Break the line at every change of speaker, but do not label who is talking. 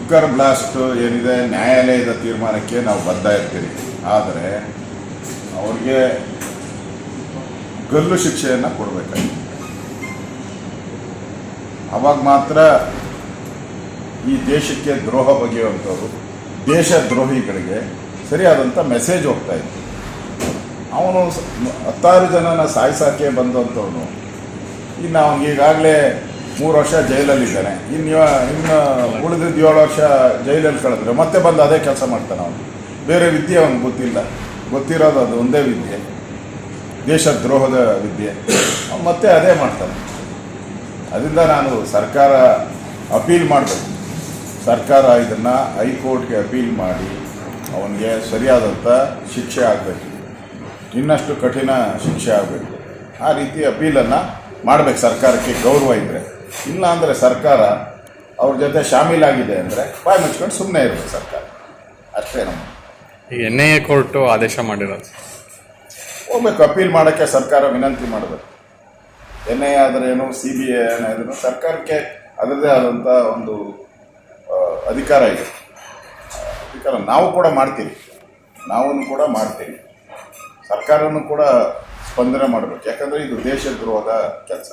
Cooker blast ಏನಿದೆ ನ್ಯಾಯಾಲಯದ ತೀರ್ಮಾನಕ್ಕೆ ನಾವು ಬದ್ಧ ಇರ್ತೀವಿ. ಆದರೆ ಅವ್ರಿಗೆ ಗಲ್ಲು ಶಿಕ್ಷೆಯನ್ನು ಕೊಡಬೇಕಾಗಿದೆ. ಅವಾಗ ಮಾತ್ರ ಈ ದೇಶಕ್ಕೆ ದ್ರೋಹ ಬಗೆಯುವಂಥವ್ರು ದೇಶ ದ್ರೋಹಿಗಳಿಗೆ ಸರಿಯಾದಂಥ ಮೆಸೇಜ್ ಹೋಗ್ತಾ ಇತ್ತು. ಅವನು 10 ಜನನ ಸಾಯಿಸೋಕ್ಕೆ ಬಂದಂಥವನು ಇನ್ನು ಅವನಿಗೆ ಈಗಾಗಲೇ 3 ವರ್ಷ ಜೈಲಲ್ಲಿದ್ದಾನೆ. ಇನ್ನು ಉಳಿದಿದ್ದು 7 ವರ್ಷ ಜೈಲಲ್ಲಿ ಕಳೆದ್ರೆ ಮತ್ತೆ ಬಂದು ಅದೇ ಕೆಲಸ ಮಾಡ್ತಾನೆ. ಅವನು ಬೇರೆ ವಿದ್ಯೆ ಅವನಿಗೆ ಗೊತ್ತಿರೋದು ಅದು ಒಂದೇ ವಿದ್ಯೆ, ದೇಶ ದ್ರೋಹದ ವಿದ್ಯೆ. ಅವನು ಮತ್ತೆ ಅದೇ ಮಾಡ್ತಾನೆ. ಅದರಿಂದ ನಾನು ಸರ್ಕಾರ ಅಪೀಲ್ ಮಾಡಬೇಕು. ಸರ್ಕಾರ ಇದನ್ನು ಹೈಕೋರ್ಟ್ಗೆ ಅಪೀಲ್ ಮಾಡಿ ಅವನಿಗೆ ಸರಿಯಾದಂಥ ಶಿಕ್ಷೆ ಆಗಬೇಕು, ಇನ್ನಷ್ಟು ಕಠಿಣ ಶಿಕ್ಷೆ ಆಗಬೇಕು. ಆ ರೀತಿ ಅಪೀಲನ್ನು ಮಾಡಬೇಕು ಸರ್ಕಾರಕ್ಕೆ ಗೌರವ ಇದ್ದರೆ. ಇಲ್ಲ ಅಂದರೆ ಸರ್ಕಾರ ಅವ್ರ ಜೊತೆ ಶಾಮೀಲಾಗಿದೆ ಅಂದರೆ ಬಾಯಿ ಮುಚ್ಕೊಂಡು ಸುಮ್ಮನೆ ಇರಬೇಕು ಸರ್ಕಾರ. ಅಷ್ಟೇ ನಮ್ಮ
ಈಗ NIA ಕೋರ್ಟು ಆದೇಶ ಮಾಡಿರೋದು.
ಹೋಗ್ಬೇಕು ಅಪೀಲ್ ಮಾಡೋಕ್ಕೆ ಸರ್ಕಾರ ವಿನಂತಿ ಮಾಡಬೇಕು. NIA ಆದರೆ ಏನು, CBI ಏನಾದ್ರೂ ಸರ್ಕಾರಕ್ಕೆ ಅದರದೇ ಆದಂಥ ಒಂದು ಅಧಿಕಾರ ಇದೆ. ಅಧಿಕಾರ ನಾವು ಕೂಡ ಮಾಡ್ತೀವಿ. ಸರ್ಕಾರನೂ ಕೂಡ ಸ್ಪಂದನೆ ಮಾಡಬೇಕು. ಯಾಕಂದರೆ ಇದು ದೇಶದ್ರೋಹದ ಕೆಲಸ.